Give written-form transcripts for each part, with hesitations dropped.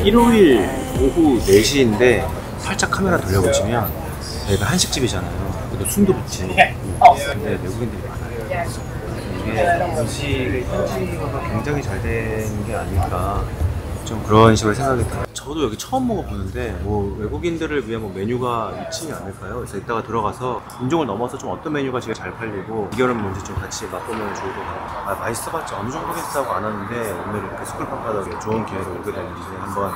일요일 오후 4시인데 살짝 카메라 돌려보시면 여기가 한식집이잖아요. 그래도 순두부집. 근데 외국인들이 많아요. 이게 음식의 현지화가 굉장히 잘 된 게 아닐까, 좀 그런 식으로 생각이 들어요. 저도 여기 처음 먹어보는데 뭐 외국인들을 위한 뭐 메뉴가 있지 않을까요? 그래서 이따가 들어가서 인종을 넘어서 좀 어떤 메뉴가 제일 잘 팔리고 비결은 뭔지 좀 같이 맛보면 좋을 것 같아요. 맛있어봤자 어느 정도겠다고 안 하는데 오늘 이렇게 스쿨파파덕에 좋은 기회로 오게 되는지 한번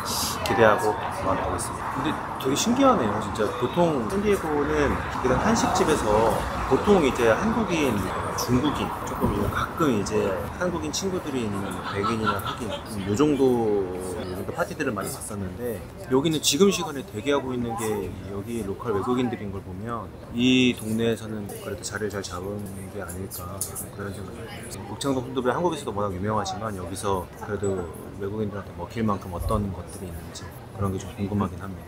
기대하고 와보겠습니다. 근데 되게 신기하네요. 진짜 보통 샌디에고는 이런 한식집에서 보통 이제 한국인, 중국인, 조금 가끔 이제 한국인 친구들이 있는 백인이나 흑인 요 정도 파티들을 많이 봤었는데, 여기는 지금 시간에 대기하고 있는 게 여기 로컬 외국인들인 걸 보면 이 동네에서는 그래도 자리를 잘 잡은 게 아닐까, 그런 생각이 들어요. 목창동 순두부 한국에서도 워낙 유명하지만 여기서 그래도 외국인들한테 먹힐 만큼 어떤 것들이 있는지 그런 게 좀 궁금하긴 합니다.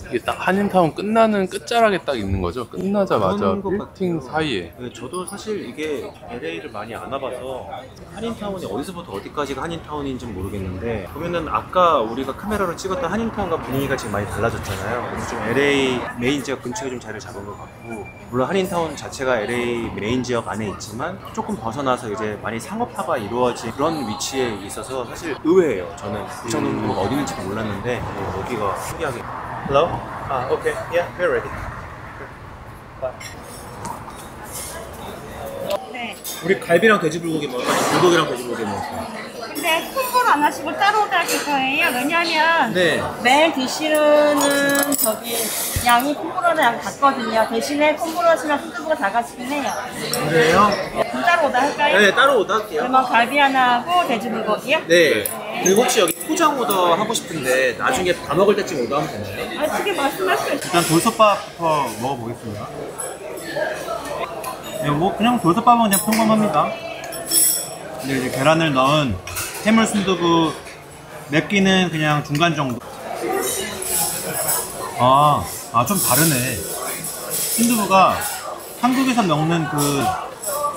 이게 딱 한인타운 끝나는 끝자락에 딱 있는 거죠? 끝나자마자 빌딩 사이에. 네, 저도 사실 이게 LA를 많이 안 와봐서 한인타운이 어디서부터 어디까지가 한인타운인지 모르겠는데, 보면은 아까 우리가 카메라로 찍었던 한인타운과 분위기가 지금 많이 달라졌잖아요. 그래서 좀 LA 메인 지역 근처에 좀 자리를 잡은 것 같고, 물론 한인타운 자체가 LA 메인 지역 안에 있지만 조금 벗어나서 이제 많이 상업화가 이루어진 그런 위치에 있어서 사실 의외예요. 저는 목창동 어디 있는지 몰랐는데 여기가 신기하게. Hello? Okay. Yeah, we're ready. Bye. 네. 우리 갈비랑 돼지불고기 먹을까? 불고기랑 돼지불고기 먹을까? 근데 콤보를 안 하시고 따로 오실 거예요. 왜냐면 네. 매일 드시는 양이 콤보로는 양 같거든요. 대신에 콤보로 하시면 순두부가 다 가시긴 해요. 그래요? 그럼 따로 오다 할까요? 네, 따로 오더 할게요. 그러면 갈비 하나 하고 돼지불고기요? 네. 그리고 혹시 여기 포장 오더 하고 싶은데 나중에 다 먹을 때쯤 오더하면 되나요? 아, 지금 말씀하세요. 일단 돌솥밥부터 먹어보겠습니다. 네, 뭐 그냥 돌솥밥은 그냥 평범합니다. 근데 이제 계란을 넣은 해물 순두부, 맵기는 그냥 중간 정도. 좀 다르네. 순두부가 한국에서 먹는 그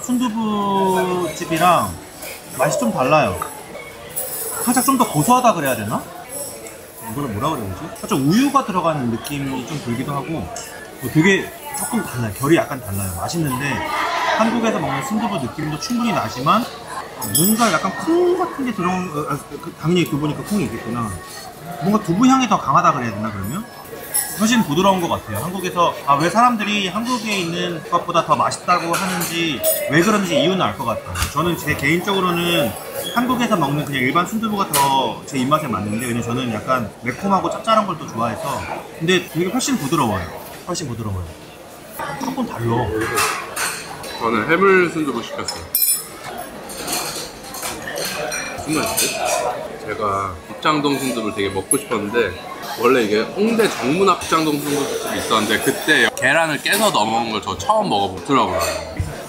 순두부집이랑 맛이 좀 달라요. 살짝 좀 더 고소하다 그래야 되나? 이걸 뭐라 그래야 되지? 살짝 우유가 들어가는 느낌이 좀 들기도 하고, 되게 조금 달라요. 결이 약간 달라요. 맛있는데 한국에서 먹는 순두부 느낌도 충분히 나지만 뭔가 약간 콩 같은 게 들어온, 당연히 그 보니까 콩이 있겠구나. 뭔가 두부 향이 더 강하다 그래야 되나 그러면? 훨씬 부드러운 것 같아요. 한국에서 왜 사람들이 한국에 있는 것보다 더 맛있다고 하는지, 왜 그런지 이유는 알 것 같아요. 저는 제 개인적으로는 한국에서 먹는 그냥 일반 순두부가 더 제 입맛에 맞는데, 왜냐면 저는 약간 매콤하고 짭짤한 걸 또 좋아해서. 근데 되게 훨씬 부드러워요. 훨씬 부드러워요. 조금 달라. 저는 해물 순두부 시켰어요. 무슨 맛이지? 제가 목창동 순두부를 되게 먹고 싶었는데, 원래 이게 홍대 정문앞 목창동 순두부집이 있었는데 그때 계란을 깨서 넣어먹은 걸 저 처음 먹어보더라고요.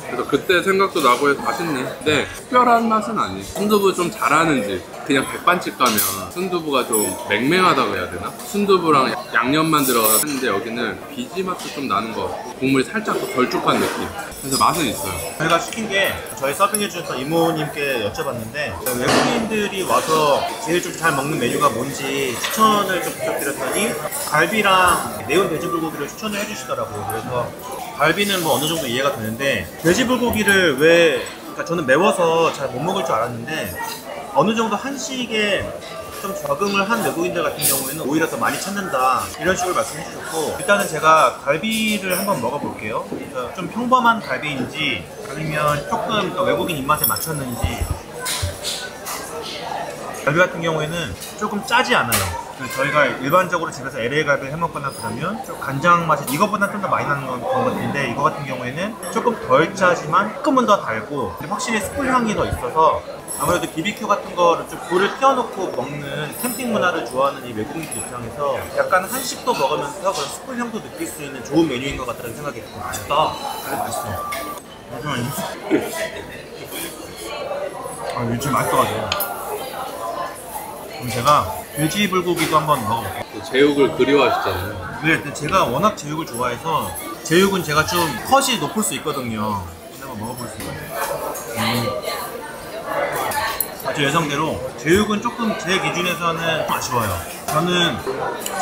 그래서 그때 생각도 나고 해서 맛있네. 근데 특별한 맛은 아니에요. 순두부 좀 잘하는지. 그냥 백반집 가면 순두부가 좀 맹맹하다고 해야 되나? 순두부랑 양념만 들어가는데 여기는 비지 맛도 좀 나는 것 같고 국물이 살짝 더 걸쭉한 느낌. 그래서 맛은 있어요. 저희가 시킨 게 저희 서빙해 주셨던 이모님께 여쭤봤는데, 외국인들이 와서 제일 좀 잘 먹는 메뉴가 뭔지 추천을 좀 부탁드렸더니 갈비랑 매운 돼지불고기를 추천을 해주시더라고요. 그래서 갈비는 뭐 어느 정도 이해가 되는데, 돼지불고기를 그러니까 저는 매워서 잘 못 먹을 줄 알았는데 어느 정도 한식에 좀 적응을 한 외국인들 같은 경우에는 오히려 더 많이 찾는다, 이런 식으로 말씀해 주셨고, 일단은 제가 갈비를 한번 먹어볼게요. 좀 평범한 갈비인지 아니면 조금 더 외국인 입맛에 맞췄는지. 갈비 같은 경우에는 조금 짜지 않아요. 저희가 일반적으로 집에서 LA 갈비를 해먹거나 그러면 좀 간장 맛이 이거보다 좀 더 많이 나는 것 같은데, 이거 같은 경우에는 조금 덜 짜지만 조금은 더 달고, 확실히 숯불 향이 더 있어서 아무래도 BBQ 같은 거를 좀 불을 켜놓고 먹는 캠핑 문화를 좋아하는 이 외국인들 입장에서 약간 한식도 먹으면서 그런 숯불 향도 느낄 수 있는 좋은 메뉴인 것 같다는 생각이 들어요. 맛있다. 되게 맛있어. 진짜 맛있어가지고. 그럼 제가 돼지불고기도 한번 먹어볼게요. 제육을 그리워하시잖아요. 네, 제가 워낙 제육을 좋아해서 제육은 제가 좀 컷이 높을 수 있거든요. 한번 먹어볼 수 있어요. 아주 예상대로 제육은 조금 제 기준에서는 좀 아쉬워요. 저는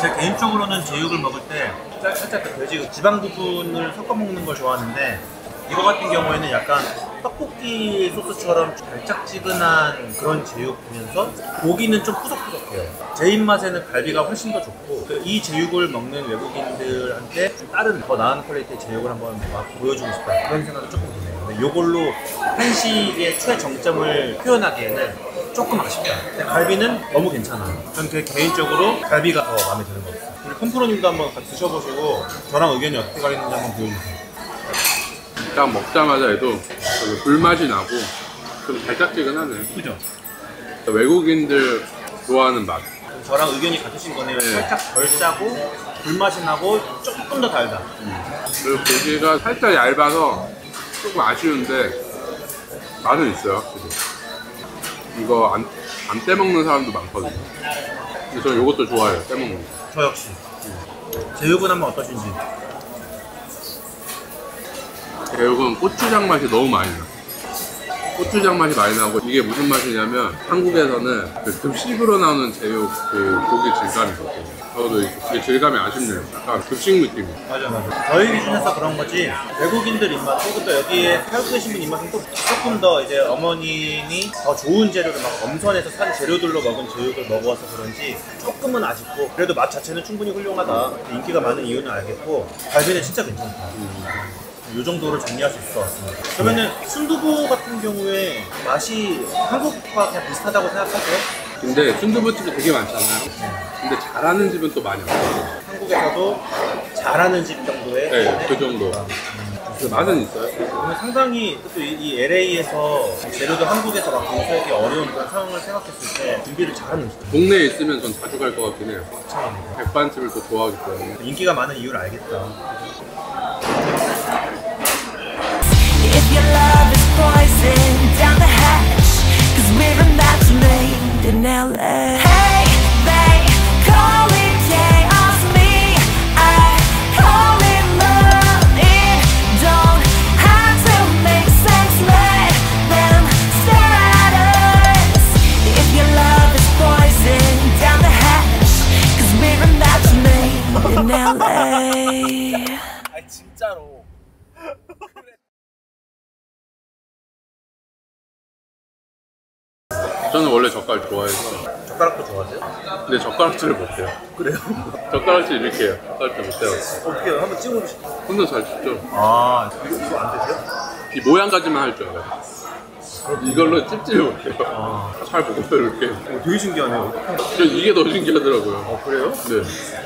제 개인적으로는 제육을 먹을 때 살짝 그 돼지 지방 부분을 섞어 먹는 걸 좋아하는데 이거 같은 경우에는 약간 떡볶이 소스처럼 달짝지근한 그런 제육이면서 고기는 좀 푸석푸석해요. 제 입맛에는 갈비가 훨씬 더 좋고 이 제육을 먹는 외국인들한테 좀 다른 더 나은 퀄리티의 제육을 한번 막 보여주고 싶다 그런 생각이 조금 드네요. 근데 이걸로 한식의 최정점을 표현하기에는 조금 아쉽다. 근데 갈비는 너무 괜찮아요. 저는 개인적으로 갈비가 더 마음에 드는 것 같아요. 우리 컴프로님도 한번 같이 드셔보시고 저랑 의견이 어떻게 가리는지 한번 보여주세요. 일단 먹자마자 해도 불맛이 나고 좀 달짝지근하네. 그죠? 외국인들 좋아하는 맛. 저랑 의견이 같으신 거네요. 네. 살짝 덜 짜고 불맛이 나고 조금 더 달다. 그리고 고기가 살짝 얇아서 조금 아쉬운데 맛은 있어요, 확실히. 이거 안 떼먹는 사람도 많거든요. 근데 저는 이것도 좋아해요, 떼먹는 거. 저 역시. 제육은 한번 어떠신지? 제육은 고추장 맛이 너무 많이 나. 고추장 맛이 많이 나고 이게 무슨 맛이냐면 한국에서는 그 급식으로 나오는 제육 그 고기 질감이거든요. 저도 이게 질감이 아쉽네요. 약간 급식 느낌이에요. 맞아. 저희 기준에서 그런 거지 외국인들 입맛 혹은 또 여기에 살고 계신 분 입맛은 또 조금 더 이제 어머님이 더 좋은 재료를 막 엄선해서 산 재료들로 먹은 제육을 먹어서 그런지 조금은 아쉽고 그래도 맛 자체는 충분히 훌륭하다. 인기가 많은 이유는 알겠고 갈비는 진짜 괜찮다. 이 정도로 정리할 수 있을 것 같습니다. 그러면은 순두부 같은 경우에 맛이 한국과 그냥 비슷하다고 생각하세요? 근데 순두부집이 되게 많잖아요. 근데 잘하는 집은 또 많이 없어요. 한국에서도 잘하는 집 정도의 네, 그 정도. 그 맛은 있어요. 그러면 상당히 또 이 LA에서 재료도 한국에서 막 공수하기 어려운 그런 상황을 생각했을 때 준비를 잘하는 음식. 동네에 있으면 전 자주 갈 것 같긴 해요. 참 백반집을 또 좋아하기 때문에. 인기가 많은 이유를 알겠다. If your love is poison, down the hatch, 'cause we're a match made in LA. Hey, they call it chaos, me, I call it love. It don't have to make sense, let them stare at us. If your love is poison, down the hatch, 'cause we're a match made in LA. 아 진짜로. 저는 원래 젓갈 좋아해서. 젓가락도 좋아하세요? 근데 젓가락질을 못해요. 그래요? 젓가락질 이렇게 해요. 젓가락질 못해요. 어떻게 해요? 한번 찍어보시죠. 손도 잘 찢죠. 아 이거 안 되세요? 이 모양까지만 할 줄 알아요. 이걸로 찝지를 못해요. 아 잘 먹어요, 이렇게. 되게 신기하네요. 저 이게 더 신기하더라고요. 그래요? 네.